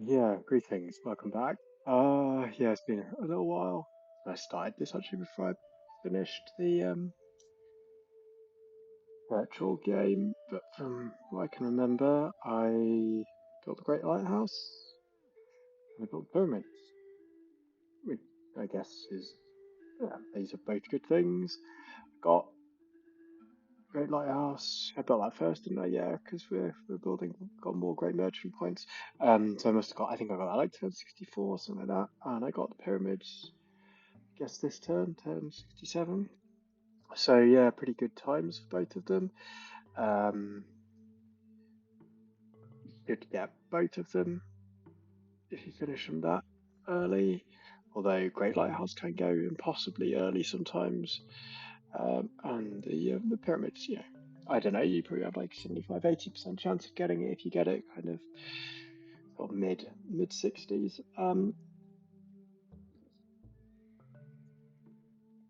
Yeah, greetings. Welcome back. Yeah, it's been a little while. I started this actually before I finished the virtual game, but from what I can remember, I built the Great Lighthouse and I built the pyramids, which I guess is these are both good things. Got Great Lighthouse. I built that first, didn't I? Yeah, because we're building, got more great merchant points. So I must have got. I think I got that like turn 64 something like that, and I got the pyramids. Guess this turn 67. So yeah, pretty good times for both of them. Um, Good to get both of them if you finish them that early. Although Great Lighthouse can go impossibly early sometimes. And the pyramids, I don't know, you probably have like 75-80% chance of getting it if you get it kind of sort of mid 60s.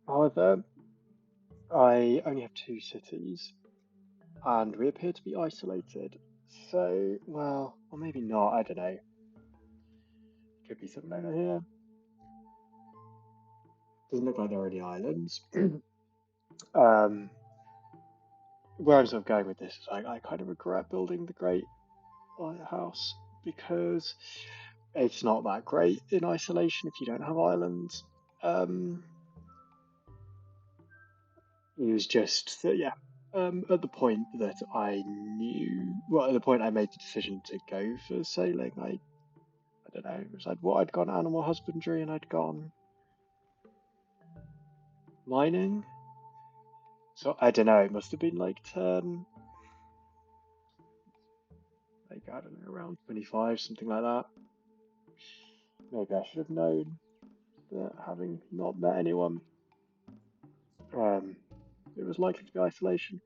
However, I only have two cities and we appear to be isolated. So, well, or maybe not, I don't know. Could be something over here. Doesn't look like there are any islands. um, where I'm sort of going with this is I kind of regret building the Great Lighthouse because it's not that great in isolation if you don't have islands. Um, it was just that, yeah. At the point that I knew, well, at the point I made the decision to go for sailing, I don't know, it was like what I'd gone animal husbandry and I'd gone mining. So I don't know, it must have been like like I don't know, around 25, something like that. Maybe I should have known that having not met anyone, um, it was likely to be isolation.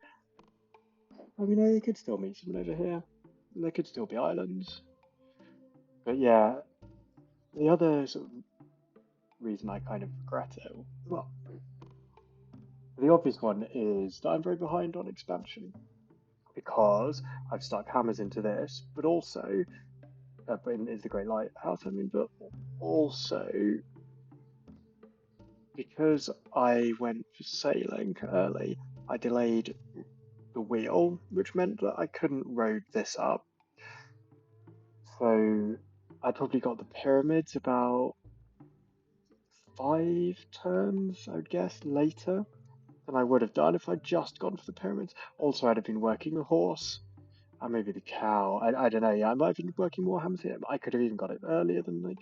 I mean, you could still meet someone over here. There could still be islands. But yeah, the other sort of reason I kind of regret it, well, the obvious one is that I'm very behind on expansion because I've stuck hammers into this, but also, is the Great Lighthouse, I mean, but also because I went for sailing early, I delayed the wheel, which meant that I couldn't road this up. So I probably got the pyramids about 5 turns, I would guess, later than I would have done if I'd just gone for the pyramids. Also, I'd have been working the horse and maybe the cow. I don't know. Yeah, I might have been working more hammers here. I could have even got it earlier than like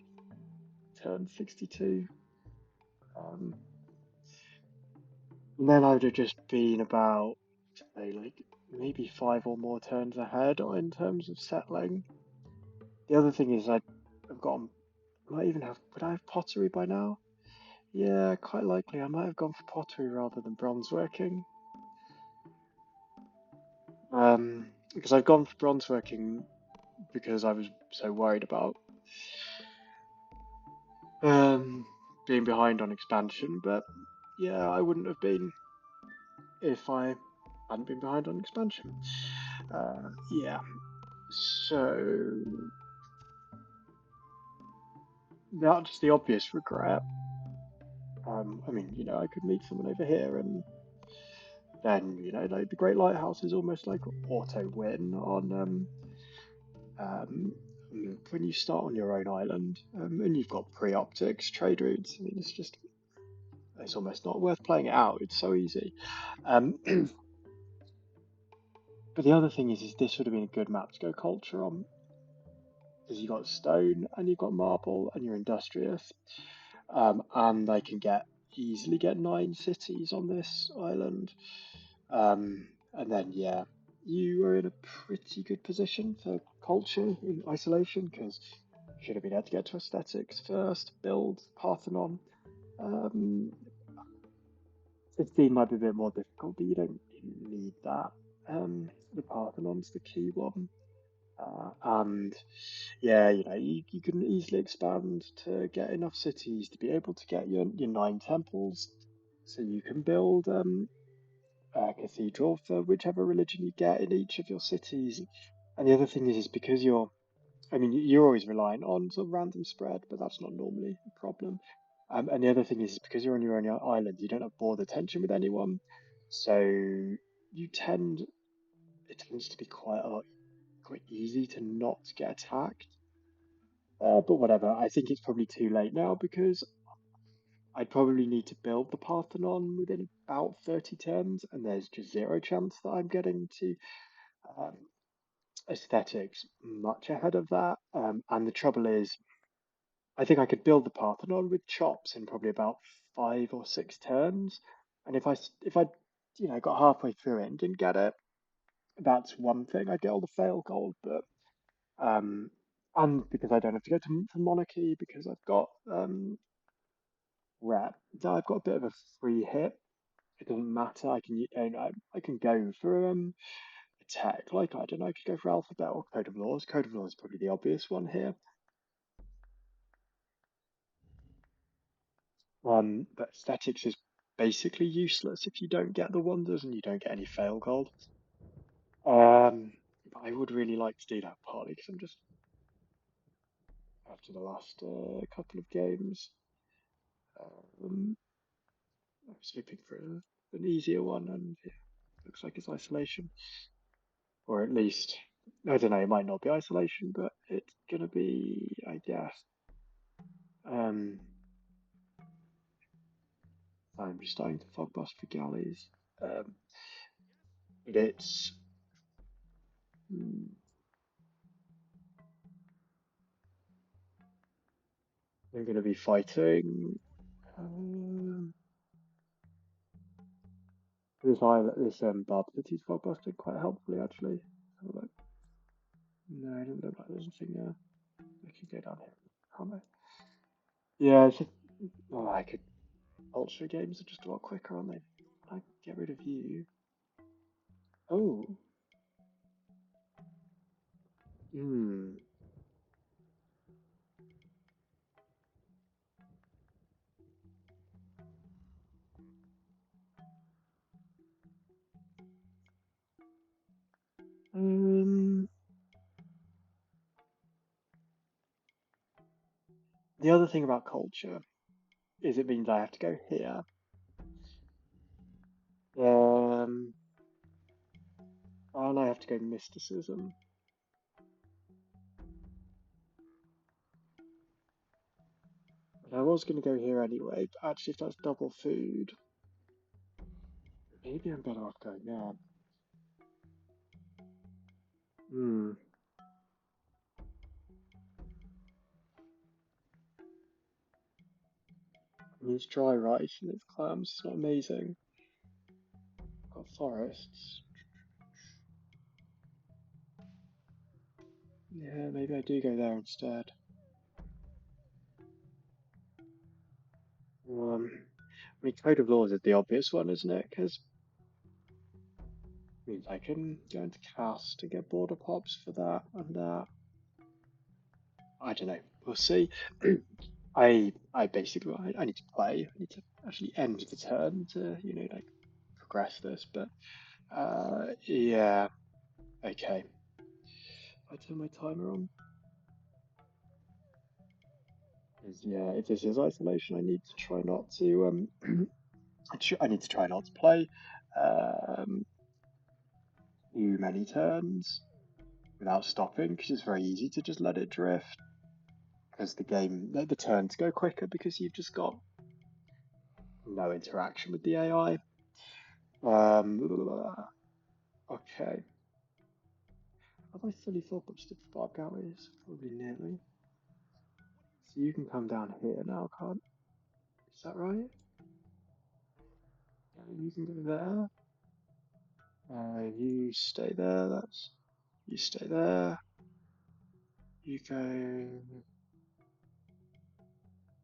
turn 62. Um, and then I would have just been about, say, like maybe 5 or more turns ahead in terms of settling. The other thing is I've got, I might even have, would I have pottery by now? Yeah, quite likely. I might have gone for pottery rather than bronze working. Because I've gone for bronze working because I was so worried about um, being behind on expansion. But yeah, I wouldn't have been if I hadn't been behind on expansion. Yeah, so that's the obvious regret. I mean, I could meet someone over here and then, like the Great Lighthouse is almost like auto win on um, when you start on your own island and you've got pre-optics trade routes. I mean, it's almost not worth playing it out. It's so easy. Um, but the other thing is this would have been a good map to go culture on because you've got stone and you've got marble and you're industrious, and they can easily get 9 cities on this island. And then yeah, you were in a pretty good position for culture in isolation because you should have been able to get to aesthetics first, build Parthenon. Um, 15 might be a bit more difficult, but you don't need that. The Parthenon's the key one. And yeah, you can easily expand to get enough cities to be able to get your 9 temples. So you can build a cathedral for whichever religion you get in each of your cities. And the other thing is because you're I mean, you're always relying on sort of random spread, but that's not normally a problem. And the other thing is because you're on your own island, you don't have border tension with anyone, so you tend it tends to be quite a lot quite easy to not get attacked. But whatever, I think it's probably too late now because I'd probably need to build the Parthenon within about 30 turns, and there's just zero chance that I'm getting to um, aesthetics much ahead of that. And the trouble is, I think I could build the Parthenon with chops in probably about 5 or 6 turns. And if I got halfway through it and didn't get it, that's one thing. I get all the fail gold, but and because I don't have to go to monarchy because I've got rep, I've got a bit of a free hit. It doesn't matter. I can go for a tech like I don't know. I could go for alphabet or code of laws. Code of laws is probably the obvious one here. But aesthetics is basically useless if you don't get the wonders and you don't get any fail gold. But I would really like to do that partly because I'm just after the last couple of games. Um, I was hoping for an easier one, and yeah, looks like it's isolation, or at least I don't know. It might not be isolation, but it's gonna be, I guess. Um, I'm just starting to fog bust for galleys. Um, but it's mm, I'm gonna be fighting. Um, this barb that he's fog busting quite helpfully actually. Have a look. No, it doesn't look like there's anything there. I can go down here, can't I? Yeah, it's just, oh, I could. Ultra games are just a lot quicker, aren't they? I get rid of you. Oh, hmm. Um, the other thing about culture is it means I have to go here. Um, and I have to go mysticism. And I was going to go here anyway, but actually, if that's double food, maybe I'm better off going there. Hmm. It's dry rice and it's clams. It's not amazing. Got forests. Yeah, maybe I do go there instead. I mean, Code of Laws is the obvious one, isn't it? Because means I can go into cast to get border pops for that and that. I don't know. We'll see. I basically I need to play. I need to actually end the turn to like progress this. But yeah, okay. I turn my timer on. 'Cause, yeah, if this is isolation, I need to try not to I need to try not to play um too many turns without stopping because it's very easy to just let it drift. Because the turns go quicker because you've just got no interaction with the AI. Okay. Have I fully thought busted for 5 galleys? Probably nearly. So you can come down here now, can't? Is that right? Yeah, you can go there. You stay there. You stay there. You go.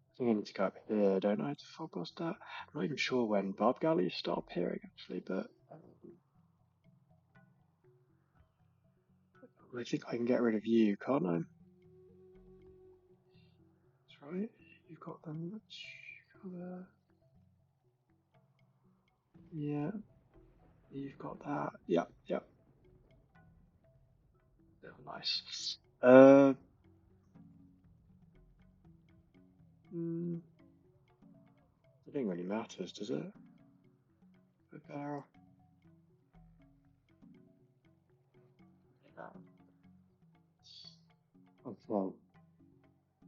I think I need to go up here, don't I, to fog bust that? I'm not even sure when barb galleys start appearing actually, but I think I can get rid of you, can't I? That's right. You've got them. Let's cover. Yeah, you've got that. Yep, yep. Oh, nice. Mm, it don't really matters, does it? Bear. Yeah. Okay.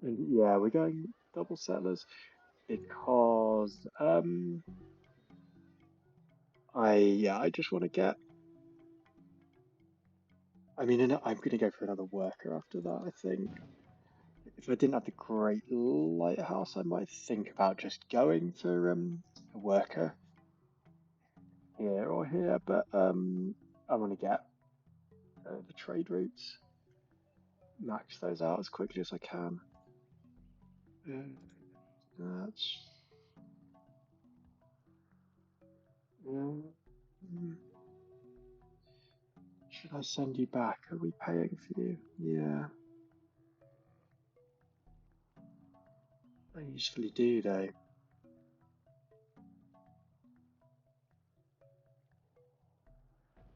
And yeah, we're going double settlers because I just want to get. I mean, I'm going to go for another worker after that. I think if I didn't have the great lighthouse, I might think about just going for a worker here or here. But I want to get the trade routes, max those out as quickly as I can. And that's. Mm, should I send you back? Are we paying for you? Yeah, I usually do though.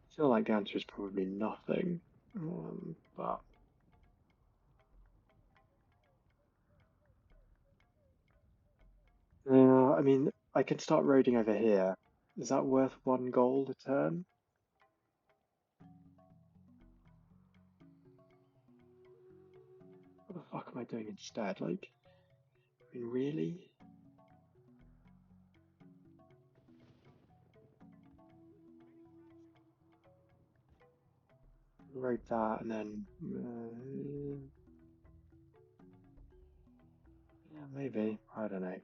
I feel like the answer is probably nothing. But I mean, I can start roading over here. Is that worth one gold a turn? What the fuck am I doing instead? Like, I mean, really? Road that and then, yeah, maybe. I don't know.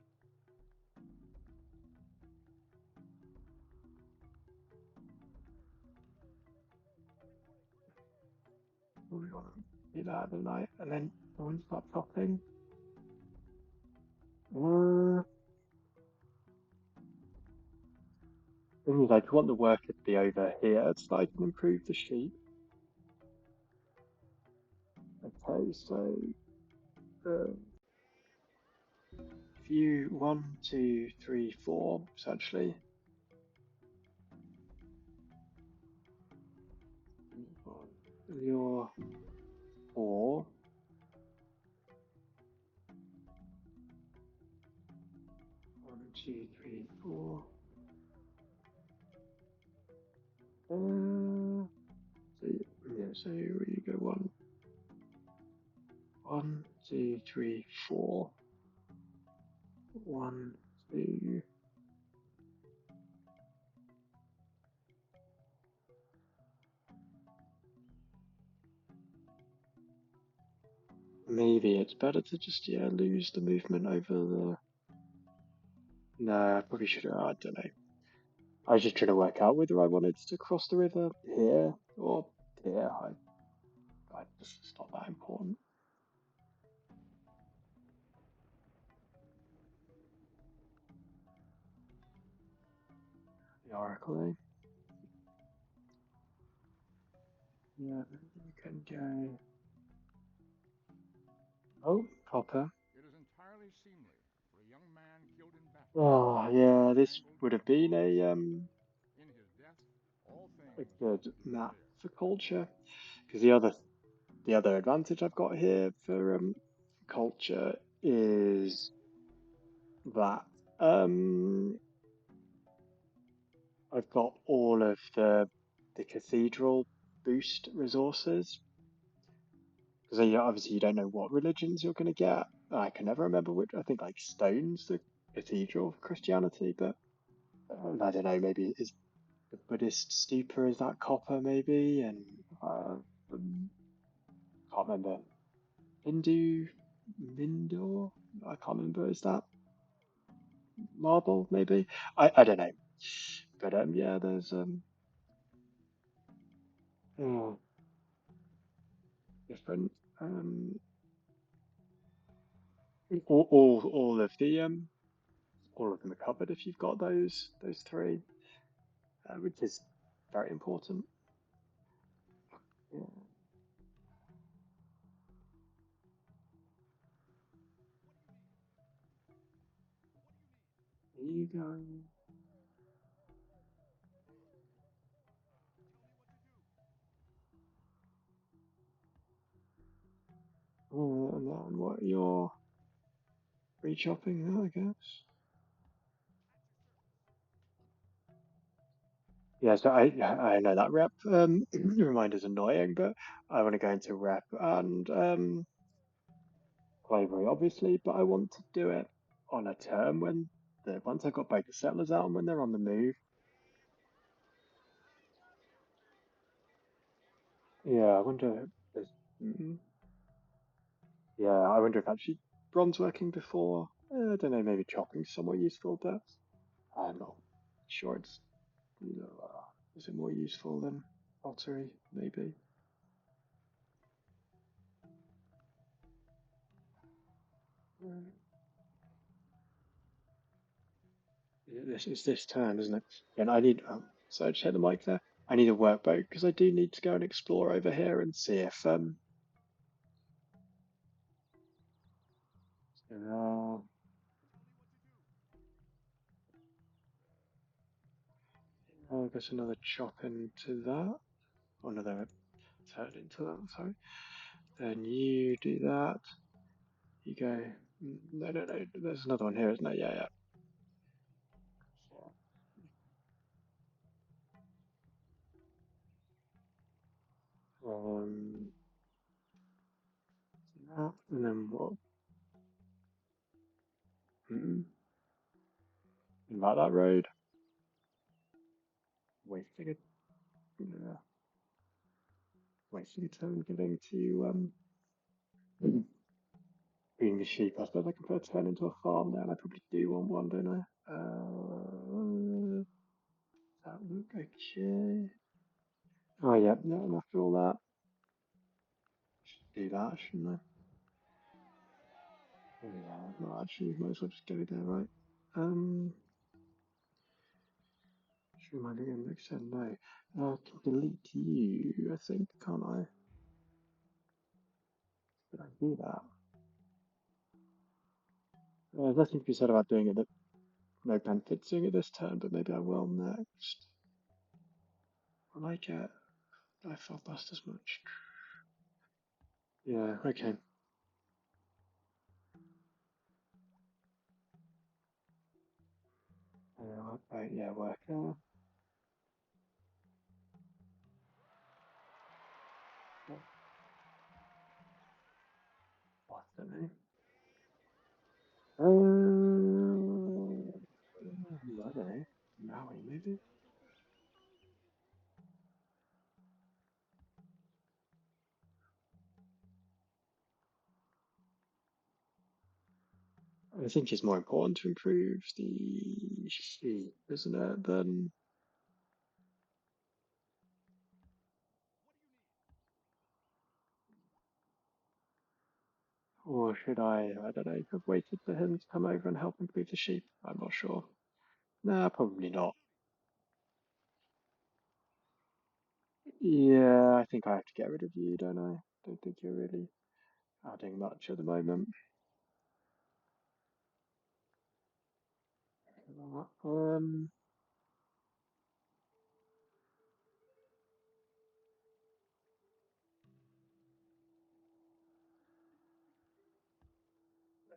We want to do that at the night and then I want to start chopping. Thing is, I'd want the worker to be over here so I can improve the sheep. Okay, so uh, if you 1, 2, 3, 4, essentially. You're 4. 1, 2, 3, 4. So yeah, so you go 1, 2, 3, 4. 1, 2. Maybe it's better to just lose the movement over the. No, I probably should. I don't know. I was just trying to work out whether I wanted to cross the river here or here. I just it's not that important. The oracle, eh? Yeah, you can go. Oh, copper. It is entirely seemly for a young man killed in battle Oh to be yeah, this entangled would with have a been lost slave. In his death, all a things good will be map fair. for culture. Because the other advantage I've got here for culture is that I've got all of the cathedral boost resources. Because obviously you don't know what religions you're going to get. I can never remember which. I think like stones the cathedral for Christianity, but I don't know. Maybe is the Buddhist stupa is that copper maybe, and um, can't remember. Hindu Mindor? I can't remember. Is that marble? Maybe. I don't know. But yeah, there's oh, different all of the all of them are covered if you've got those three, which is very important. Yeah. There you go. And then what are your Re-chopping that, I guess. Yeah, so I know that rep reminder's annoying, but I want to go into rep and slavery, obviously, but I want to do it on a term when the once I've got both the settlers out and when they're on the move. Yeah, I wonder if there's, yeah, I wonder if actually bronze working before. I don't know, maybe chopping's somewhat useful, but I'm not sure it's, is it more useful than pottery? Maybe. Uh, This is this turn, isn't it? And I need, so I just hit the mic there. I need a workboat because I do need to go and explore over here and see if, I guess another chop into that. Oh, another turn into that, sorry. Then you do that. You go, no, no, no, there's another one here, isn't there? Yeah, yeah. Um, that, and then what? Mm, about that road. Wasting it. Yeah, wasting a turn getting to being the sheep. I suppose I can put a turn into a farm there, and I probably do want one, don't I? That look okay? Oh yeah, no, and after all that, should do that, shouldn't I? Oh yeah, no, actually, might as well just go there, right? Um, should I again next turn? No. I can delete you, I think, can't I? Did I do that? There's nothing to be said about doing it. No benefit doing it this turn, but maybe I will next. Will I get? I felt bust as much. Yeah, okay. Yeah, work. What's the name? I don't know. Maui, maybe? I think it's more important to improve the sheep, isn't it? Than, or should I don't know, have waited for him to come over and help improve the sheep? I'm not sure. Nah, probably not. Yeah, I think I have to get rid of you, don't I? Don't think you're really adding much at the moment.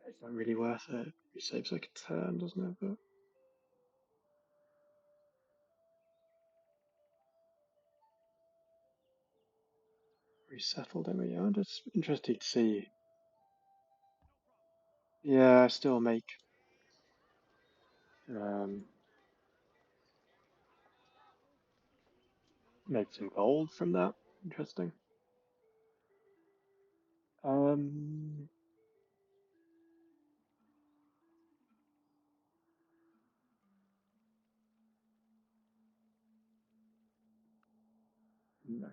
It's not really worth it. It saves like a turn, doesn't it? But resettled him. Yeah, I'm just interested to see. Yeah, I still um, make some gold from that. Interesting. Um, no.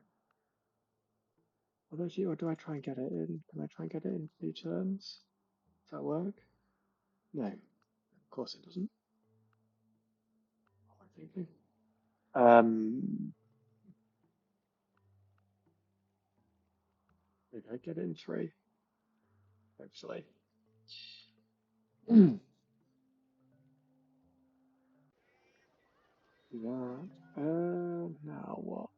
What do or do I try and get it in? Can I try and get it in 2 turns? Does that work? No, of course it doesn't. What am I thinking? Um, maybe I get it in 3. Hopefully. Do that. Now what?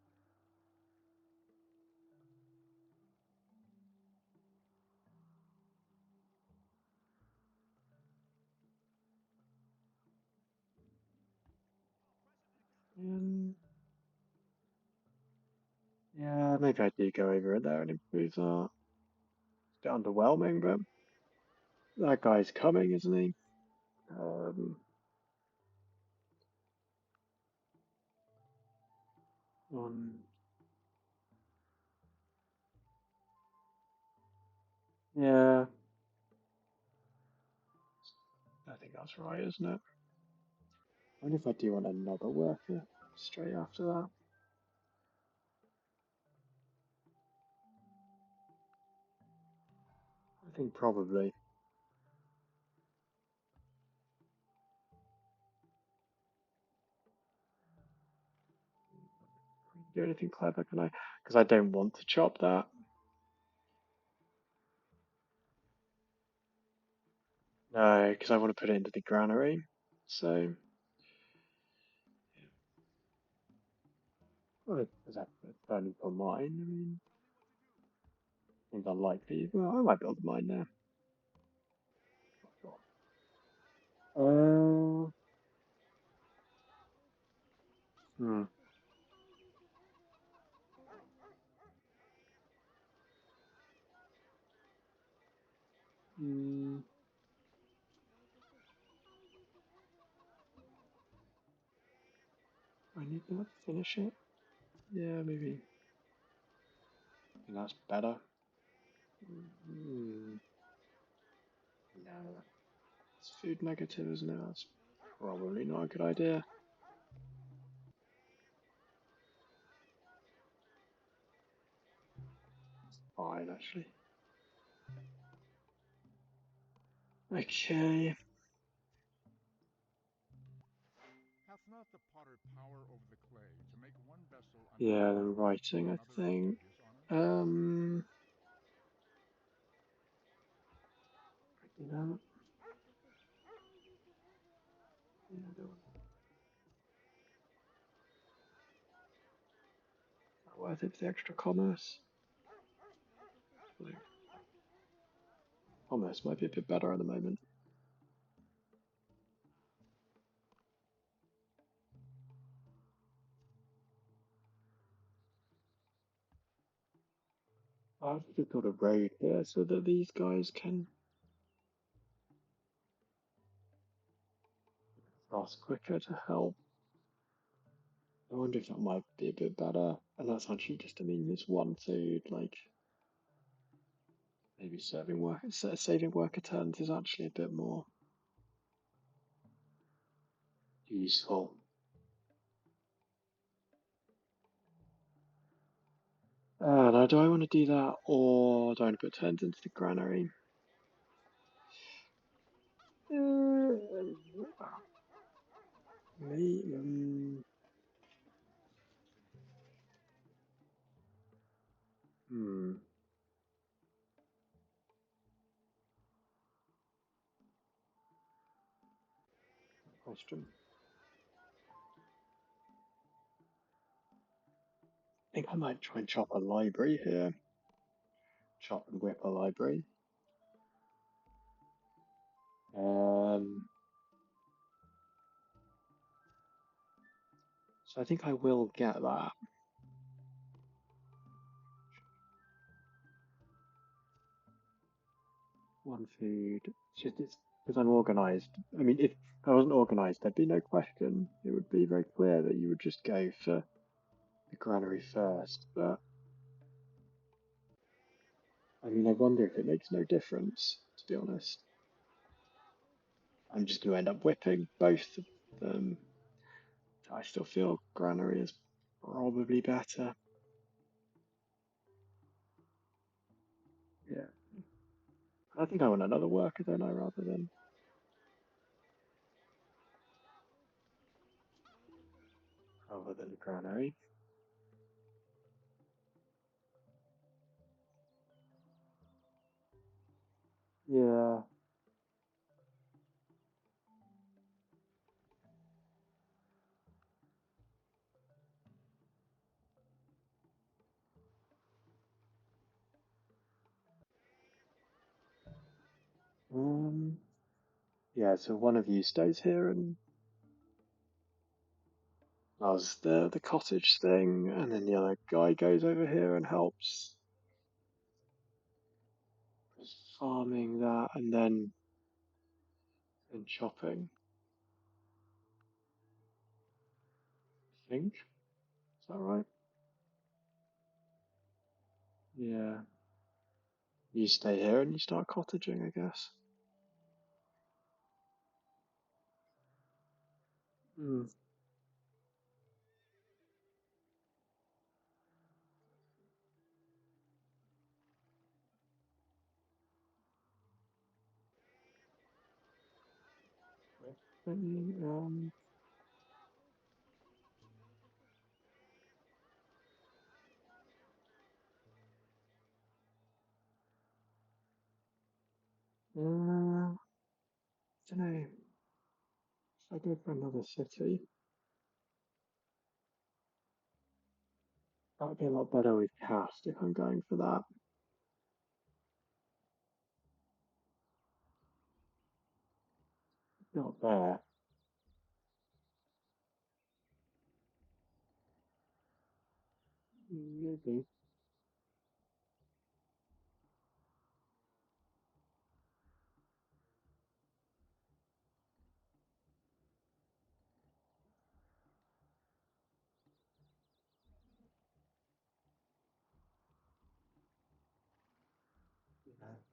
Yeah, maybe I do go over it there and improve that. It's a bit underwhelming, but that guy's coming, isn't he? Um, on, yeah, I think that's right, isn't it? I wonder if I do want another worker straight after that. I think probably. Do anything clever, can I? Because I don't want to chop that. No, because I want to put it into the granary. So, well, is that burning for mine? I mean, seems unlikely. Well, I might build a mine there. Not sure. Hmm. Mm, I need that to finish it. Yeah, maybe. I think that's better. Mm, no, it's food negative, isn't it? That's probably not a good idea. Fine, actually. Okay. Hath not the potter power over the clay to make one vessel unto Yeah, honor, then writing, and I another unto think. dishonor? Um, you know, yeah, not worth it for the extra commerce. Although commerce might be a bit better at the moment. I have to build a road here so that these guys can cross quicker to help. I wonder if that might be a bit better. And that's actually just to mean this one food, like maybe saving worker turns is actually a bit more useful. Now, do I want to do that or do I want to put turns into the granary? Uh, me, hmm, question. I think I might try and chop a library here. Chop and whip a library. Um, so I think I will get that. One food. It's just it's because I'm organized. I mean, if I wasn't organized, there'd be no question. It would be very clear that you would just go for the granary first. But I mean, I wonder if it makes no difference, to be honest. I'm just going to end up whipping both of them. I still feel granary is probably better. Yeah. I think I want another worker, don't I, rather than granary. Yeah. Um. Yeah. So one of you stays here and Does the cottage thing, and then the other guy goes over here and helps farming that, and then chopping. I think is that right? Yeah. You stay here and you start cottaging, I guess. Hmm. Um, don't know. If I go for another city, that would be a lot better with cast if I'm going for that. Not there. Maybe.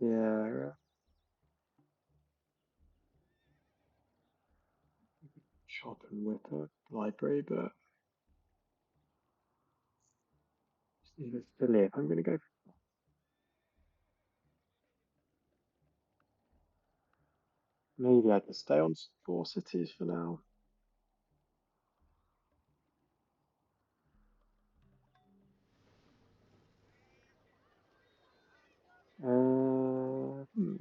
Yeah, chop and whip a library, but it's silly if I'm going to go. Maybe I just stay on 4 cities for now. Hmm.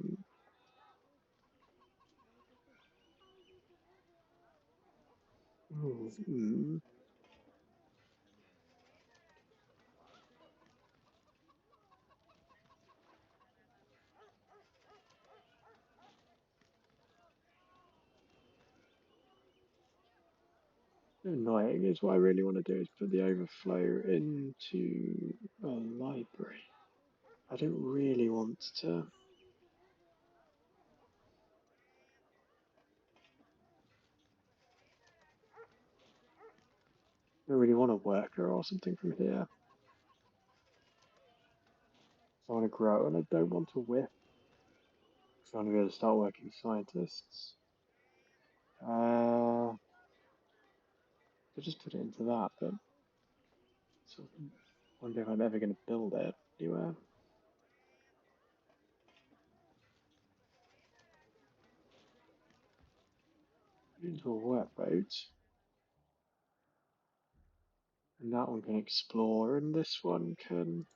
Hmm. Annoying is what I really want to do is put the overflow into a library. I don't really want to. I don't really want a worker or something from here. So I want to grow and I don't want to whip. So I want to be able to start working scientists. I just put it into that, but sort of wonder if I'm ever going to build it anywhere. Into a workboat. And that one can explore, and this one can.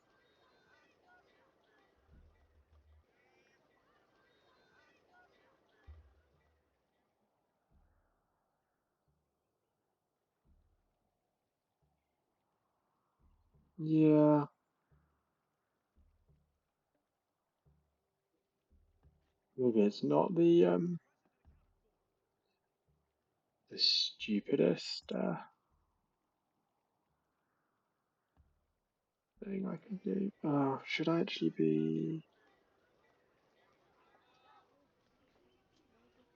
Yeah, maybe it's not the stupidest thing I can do. Should I actually be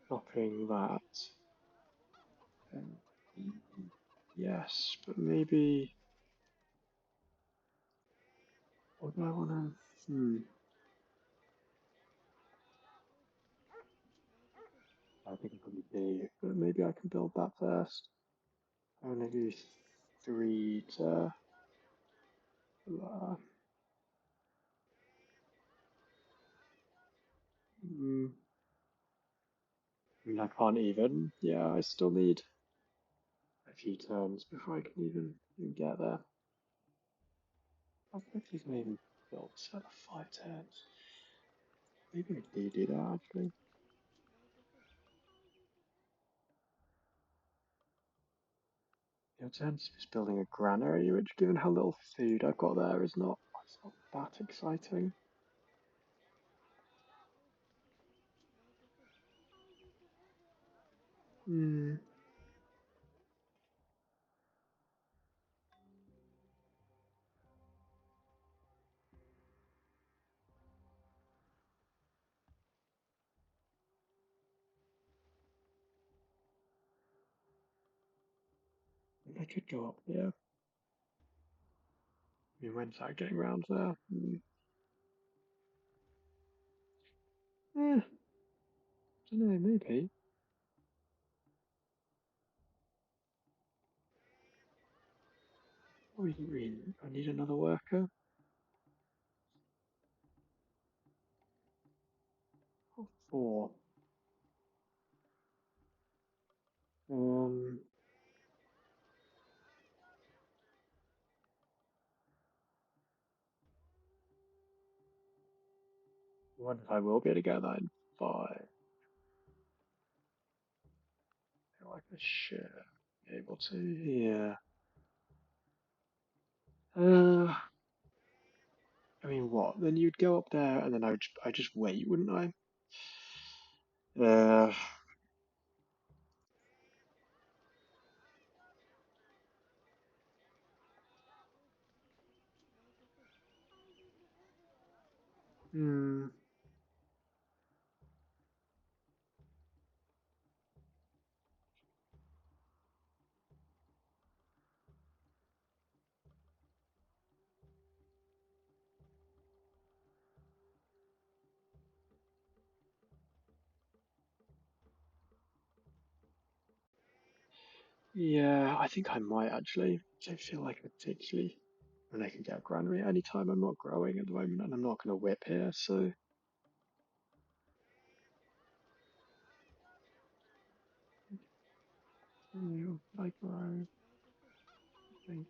copying that? Um, yes, but maybe. What do I want to? I think I probably do, but maybe I can build that first. I want to do 3 to. Mm, I mean, I can't even. Yeah, I still need a few turns before I can even get there. How quickly can I even build set of 5 turns? Maybe I do that actually. The alternative is building a granary, which, given how little food I've got there, is not it's not that exciting. Hmm. I could go up here. I mean, when's that getting round there? Eh, don't know, maybe. Oh, I need another worker. Oh, four. Um, I wonder if I will be able to get that in five. I feel like I should be able to, yeah. I mean, what? Then you'd go up there, and then I just wait, wouldn't I? Uh, hmm. Yeah, I think I might actually. I don't feel like particularly when I can get granary anytime. I'm not growing at the moment, and I'm not going to whip here, so I grow. I think.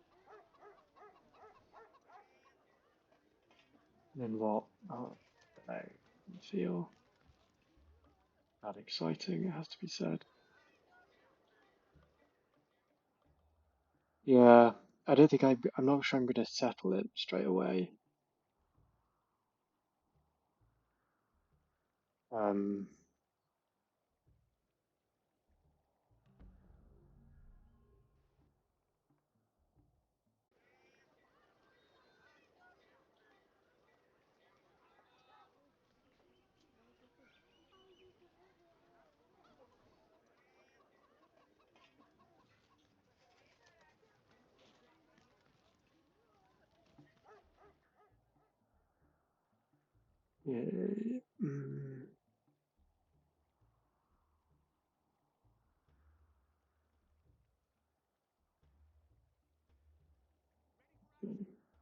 Then what? Oh, I don't know. Feel that exciting. It has to be said. Yeah, I don't think I'm not sure I'm going to settle it straight away. Um, yeah,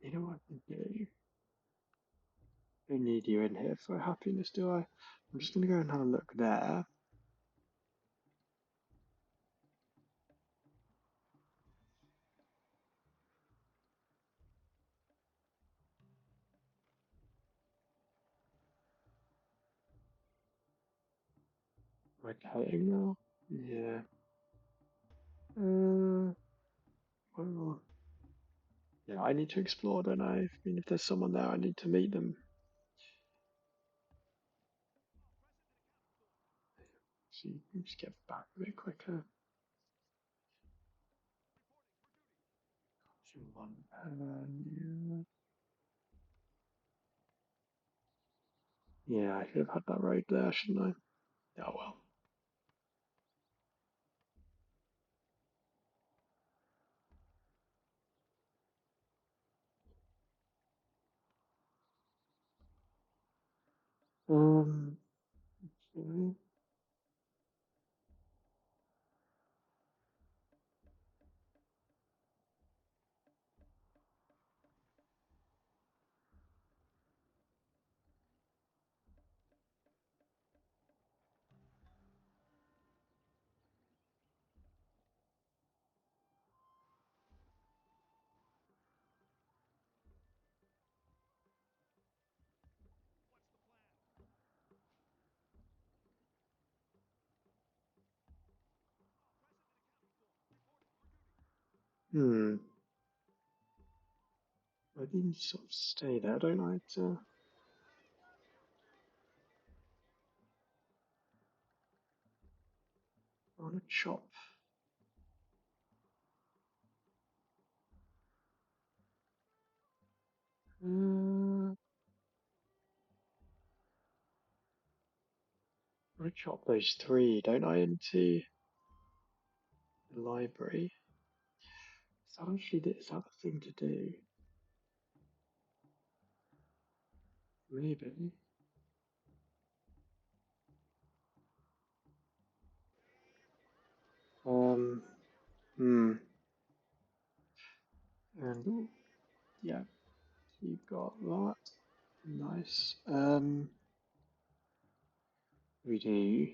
you know what I can do? Don't need you in here for happiness, do I? I'm just gonna go and have a look there. Okay, now. Yeah. Well, yeah, I need to explore, don't I? I mean, if there's someone there, I need to meet them. See, just get back a bit quicker. One, yeah, I should have had that road there, shouldn't I? Oh well. Um, okay. Hmm. I need to sort of stay there, don't I? I want to chop. I want to chop those three, don't I, into the library? Is that the thing to do? Maybe. Um, hmm. And yeah, you've got that. Nice. We do.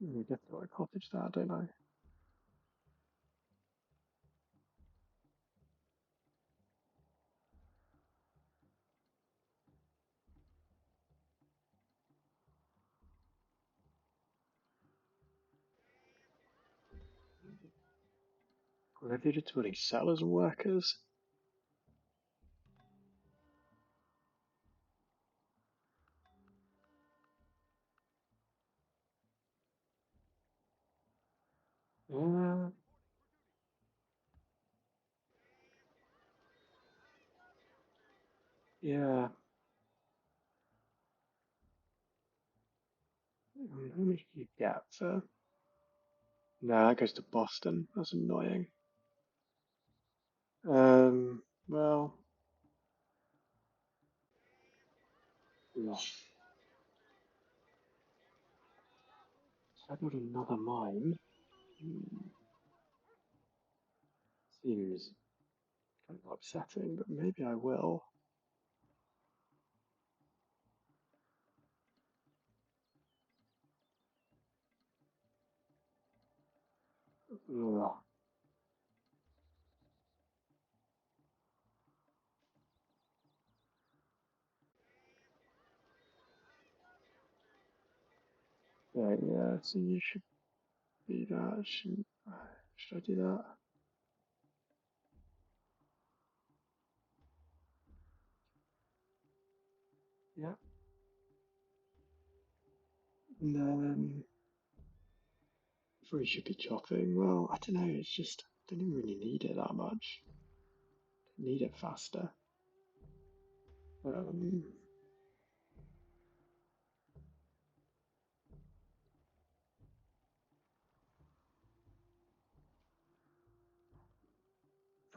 We definitely got a cottage there, don't I? Well, if you're just putting settlers and workers. Uh, yeah. How much do you get for? No, that goes to Boston. That's annoying. Well, ugh. Should I build another mine? Hmm, seems kind of upsetting, but maybe I will. Ugh. Yeah, so you should be that. Should I do that? Yeah. And then probably should be chopping. Well, I don't know. It's just I don't even really need it that much. Need it faster. Um.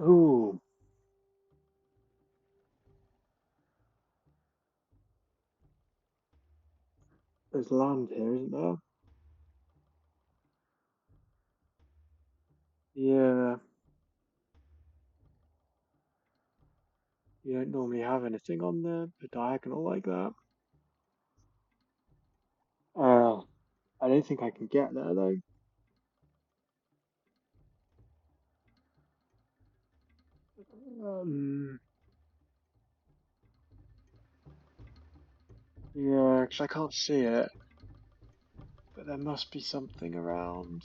Oh, there's land here, isn't there? Yeah. You don't normally have anything on the diagonal like that. Uh, I don't think I can get there though. Um, yeah, 'cause I can't see it, but there must be something around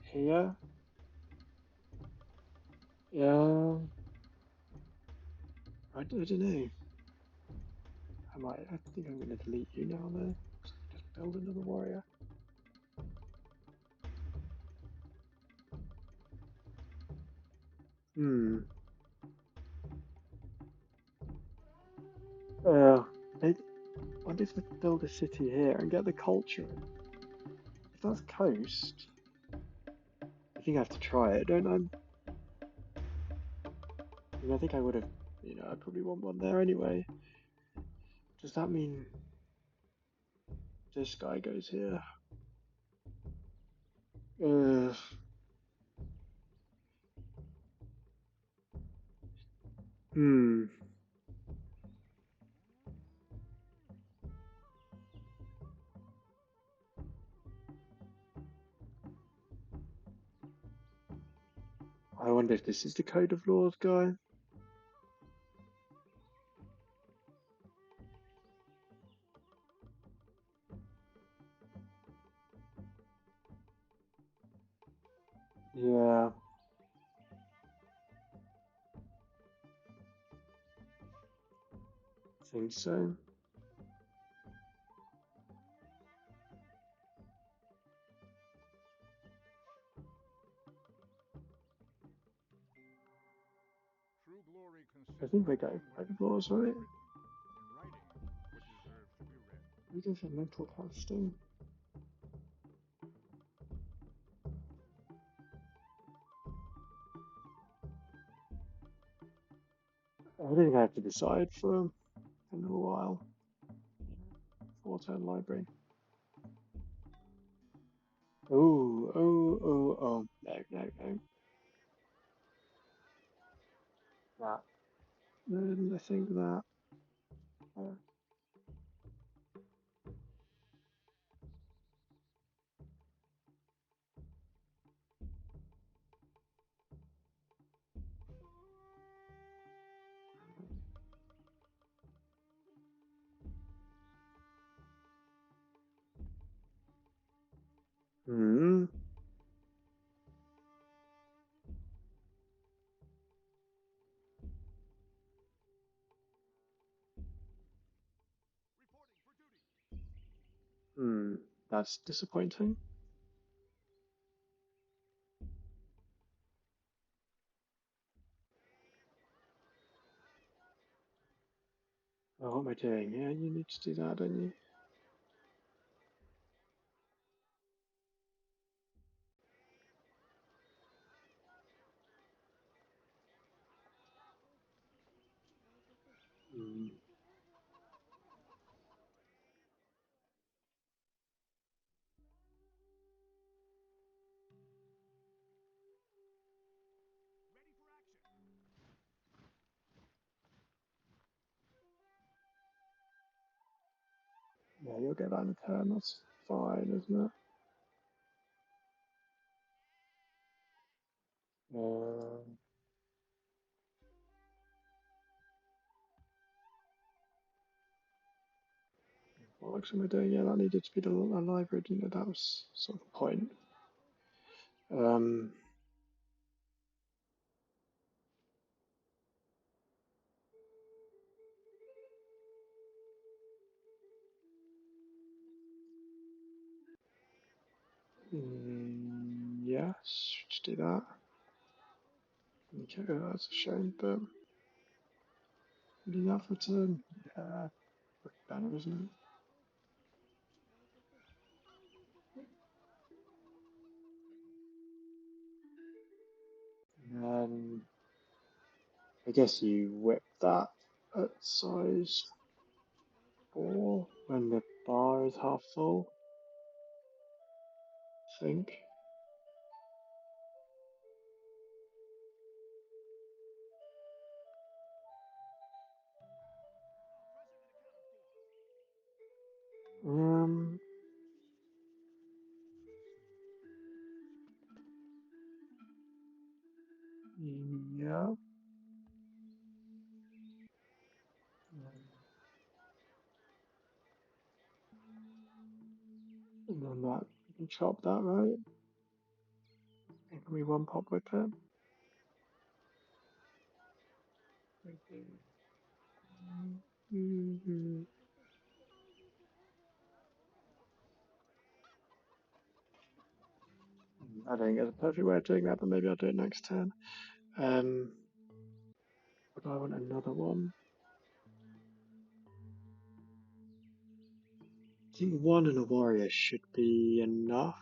here. Yeah, I don't know. I think I'm gonna delete you now though. So I can just build another warrior. Hmm. Uh, I wonder if I build a city here and get the culture. If that's coast, I think I have to try it, don't I? I think I would have, I probably want one there anyway. Does that mean this guy goes here? Uh, hmm. I wonder if this is the Code of Laws guy. Yeah, I think so. True glory I consists think of they go doing what Code of needs Laws, to be right? written, in writing what deserves to be read. We go for mental casting. I think I have to decide for a little while. 4-turn library. Oh, oh, oh, oh. No, no, no. That. Then I think that. Uh, hmm. Hmm. That's disappointing. Oh, what am I doing? Yeah, you need to do that, don't you? Hmm. Yeah, you'll get that in a turn. That's fine, isn't it? What looks am I doing? Yeah, that needed to be the library, didn't it? That was sort of the point. Um, yes, let's do that. Okay, that's a shame, but do that for a turn. Yeah, pretty better, isn't it? And then I guess you whip that at size 4 when the bar is half full, I think. Um, yeah. And then that, you can chop that, right? And can we one pop whip it? I don't think there's a perfect way of doing that, but maybe I'll do it next turn. Um, but I want another one. I think one and a warrior should be enough,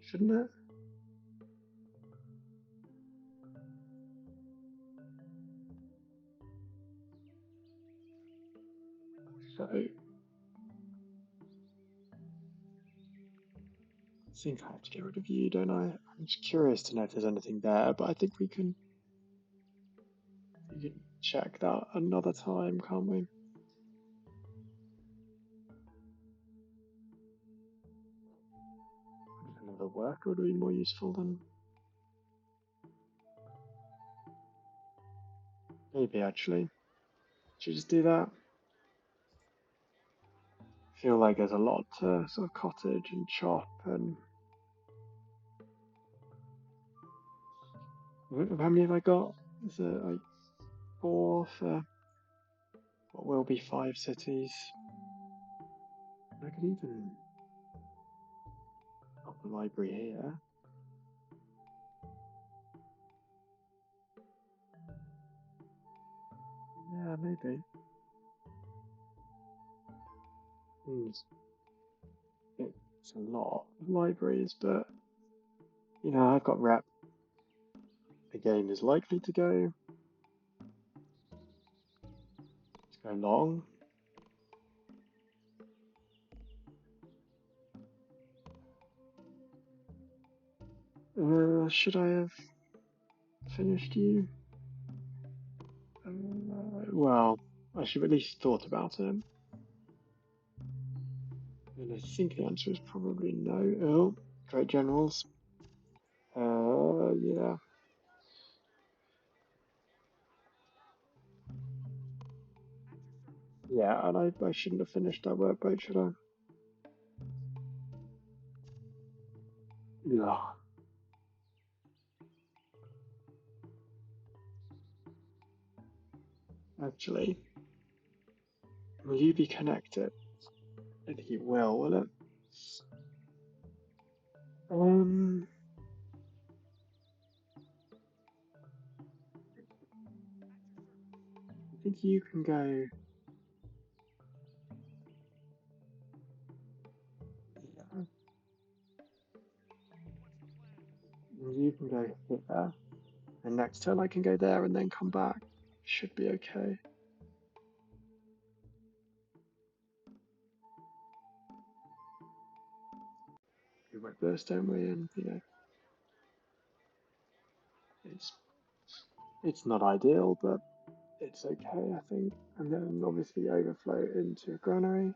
shouldn't it? So I think I have to get rid of you, don't I? I'm just curious to know if there's anything there, but I think we can check that another time, can't we? Another worker would be more useful than maybe actually. Should we just do that? I feel like there's a lot to sort of cottage and chop and how many have I got? Is it like 4 for what will be 5 cities? I could even pop the library here. Yeah, maybe. It's a lot of libraries, but you know, I've got rep the game is likely to go. Let's go long. Should I have finished you? Well, I should have at least thought about it. And I think the answer is probably no. Oh, great generals. Yeah. Yeah, and I shouldn't have finished that workboat, should I? Yeah. Actually, will you be connected? I think it will it? Um, I think you can go. Yeah, you can go here, and next turn I can go there and then come back. Should be okay. We won't burst, don't we? And it's it's not ideal, but it's okay, I think. And then obviously overflow into a granary.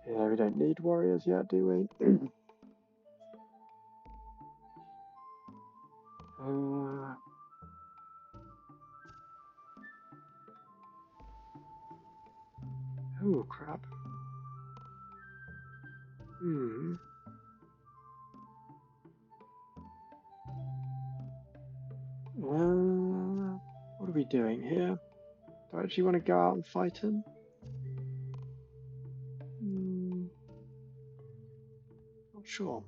Yeah, we don't need warriors yet, do we? uh, oh crap. Hmm. What are we doing here? Do I actually want to go out and fight him? Not sure.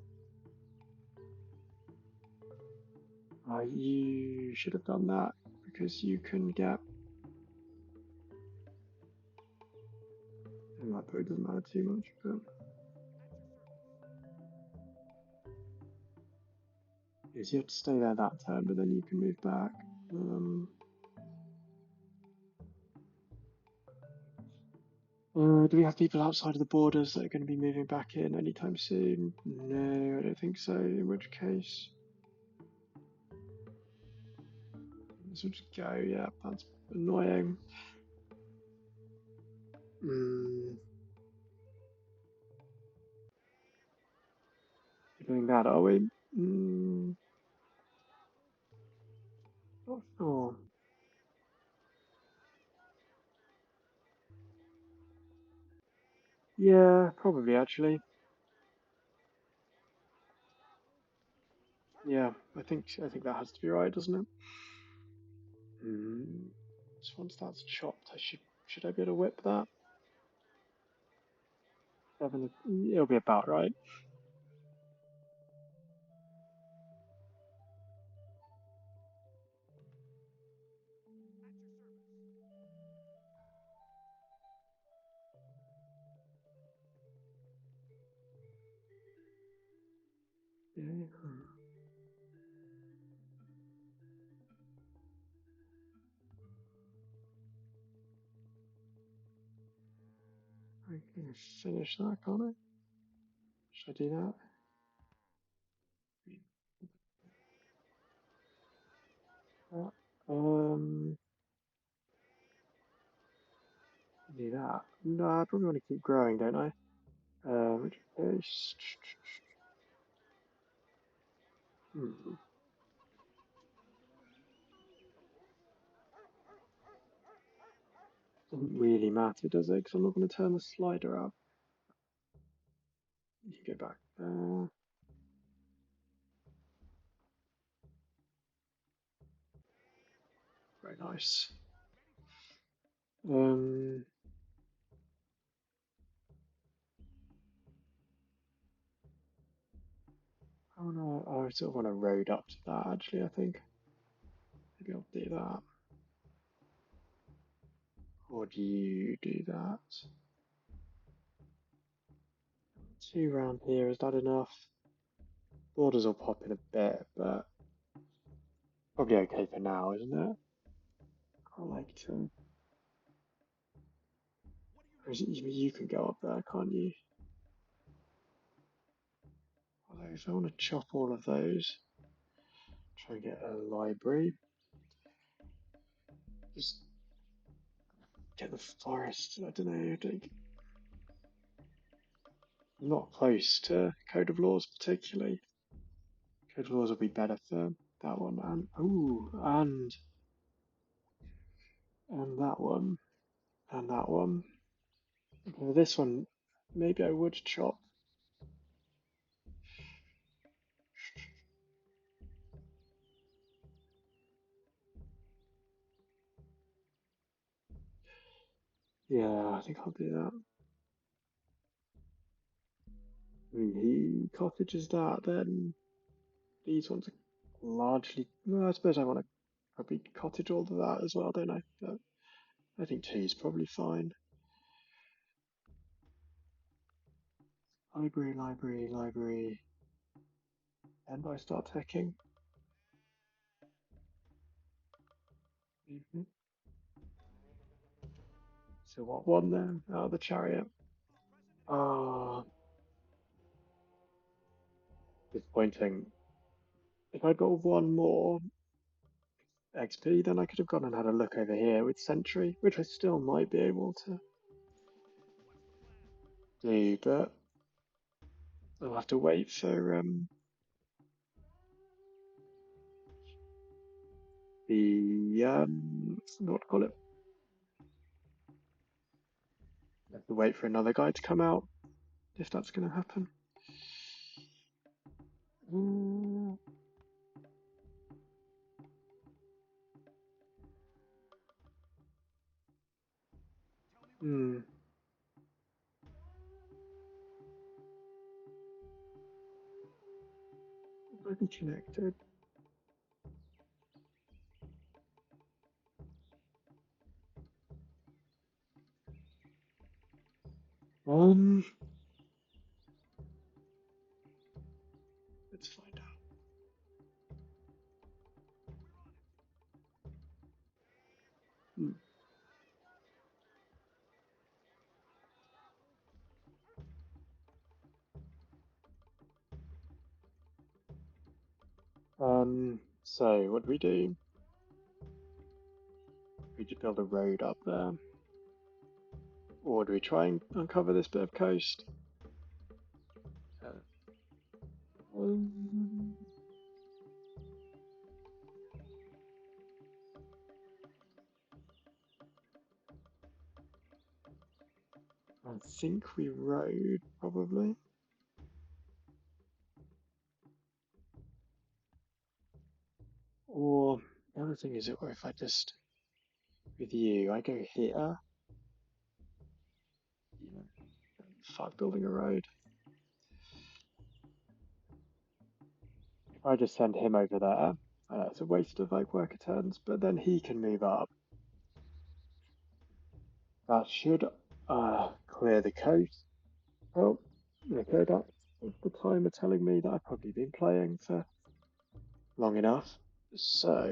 You should have done that because you can get. And that probably doesn't matter too much, but yes, you have to stay there that turn, but then you can move back. Do we have people outside of the borders that are going to be moving back in anytime soon? No, I don't think so. In which case, this will just go. Yeah, that's annoying. We're doing that, are we? Not sure. Yeah, probably actually. Yeah, I think that has to be right, doesn't it? So once that's chopped, should I be able to whip that? It'll be about right. Yeah. I can finish that, can't I? Should I do that? Uh, Um, do that. No, I probably want to keep growing, don't I? Which case, doesn't really matter, does it? Because I'm not going to turn the slider up. You can go back there. Very nice. Um, I sort of want to road up to that. Actually, I think maybe I'll do that. Or do you do that? Two round here, is that enough? Borders will pop in a bit, but Probably okay for now, isn't it? I like to. Or is it, you can go up there, can't you? Although if I want to chop all of those, try and get a library, just get the forest. I don't know. I'm not close to Code of Laws particularly. Code of Laws will be better for that one, and ooh, and that one, and that one. Okay, this one, maybe I would chop. Yeah, I think I'll do that. I mean, he cottages that, then these ones are largely. Well, I suppose I want to probably cottage all of that as well, don't I? But I think two is probably fine. Library, library, library. And I start hacking. Mm-hmm. So what one then? Oh, the chariot. Ah, disappointing. If I'd got one more XP, then I could have gone and had a look over here with Sentry, which I still might be able to do, but I'll have to wait for the what to call it? I have to wait for another guy to come out if that's going to happen. Mm. Hmm. Might be connected. Um, let's find out. Hmm. So what do we do? We just build a road up there, or do we try and uncover this bit of coast? Uh, um, I think we rode probably. Or the other thing is, or if I just with you, I go here, you know, fuck building a road. If I just send him over there, it's a waste of like worker turns, but then he can move up. That should clear the coast. Oh, okay, that's the timer telling me that I've probably been playing for long enough. So,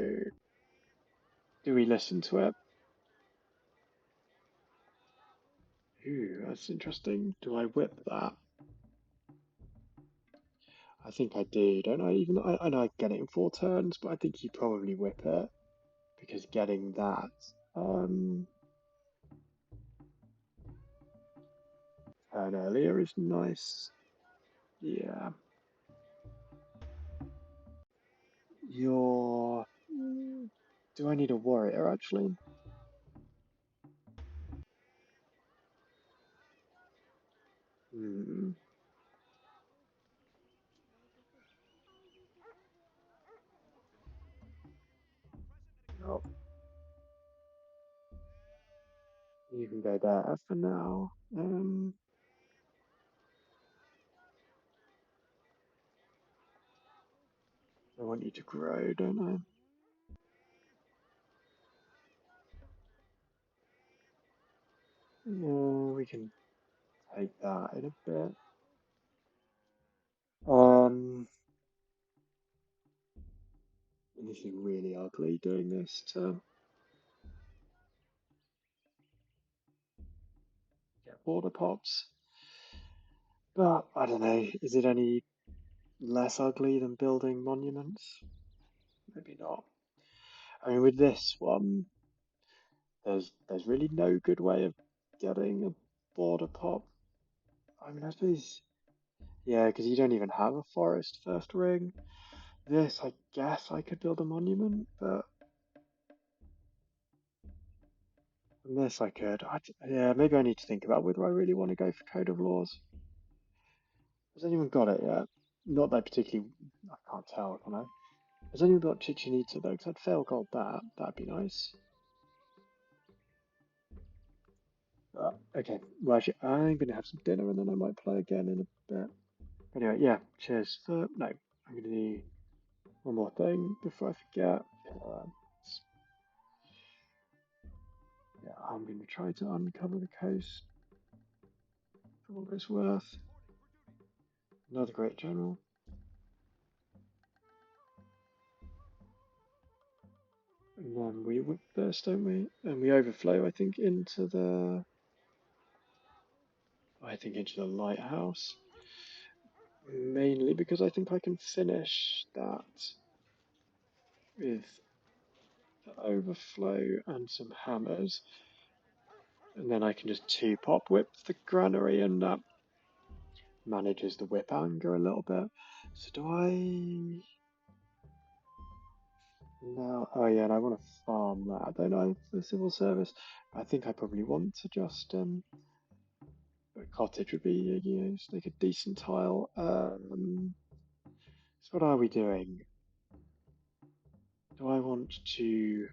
do we listen to it? Ooh, that's interesting. Do I whip that? I think I do, don't I? Even I know I get it in 4 turns, but I think you probably whip it because getting that um, turn earlier is nice. Yeah, you're. Do I need a warrior actually? Hmm. Oh, you can go there for now. I want you to grow, don't I? Yeah, we can take that in a bit. Um, And this is really ugly doing this to get border pops. But I don't know, is it any less ugly than building monuments? Maybe not. I mean, with this one, there's really no good way of getting a border pop. I mean, I suppose, yeah, because you don't even have a forest first ring. This, I guess I could build a monument, but unless I could, yeah, maybe I need to think about whether I really want to go for Code of Laws. Has anyone got it yet? Not that particularly, I can't tell, can I? Has anyone got Chichen Itza though? Because I'd fail gold that. That'd be nice. Okay, well, actually, I'm going to have some dinner and then I might play again in a bit. Anyway, yeah, cheers for. No, I'm going to do one more thing before I forget. Yeah, I'm going to try to uncover the coast for what it's worth. Another great general. And then we whip this, don't we? And we overflow, I think, into the. I think into the lighthouse. Mainly because I think I can finish that with the overflow and some hammers. And then I can just two pop whip the granary and that manages the whip anger a little bit. So do I now? Oh yeah, and I want to farm that, don't I, for the civil service? I think I probably want to just a cottage would be just like a decent tile. So what are we doing? Do I want to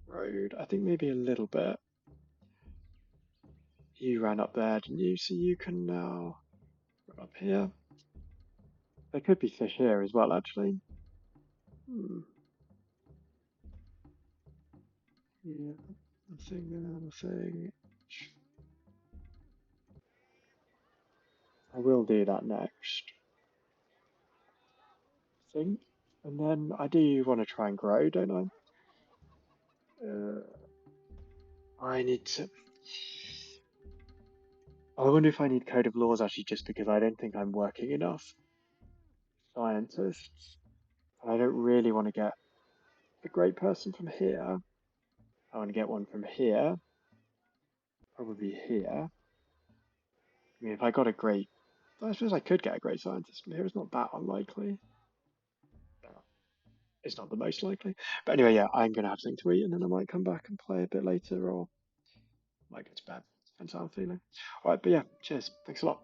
road? I think maybe a little bit. You ran up there, didn't you? So you can now run up here. There could be fish here as well, actually. Hmm. Yeah, nothing. I will do that next, I think. And then I do want to try and grow, don't I? I need to. I wonder if I need Code of Laws actually just because I don't think I'm working enough scientists. And I don't really want to get a great person from here. I want to get one from here, probably here. I mean, if I got a great. I suppose I could get a great scientist from here. It's not that unlikely. It's not the most likely. But anyway, yeah, I'm going to have something to eat and then I might come back and play a bit later or might go to bed. Depends how I'm feeling. All right, but yeah, cheers. Thanks a lot.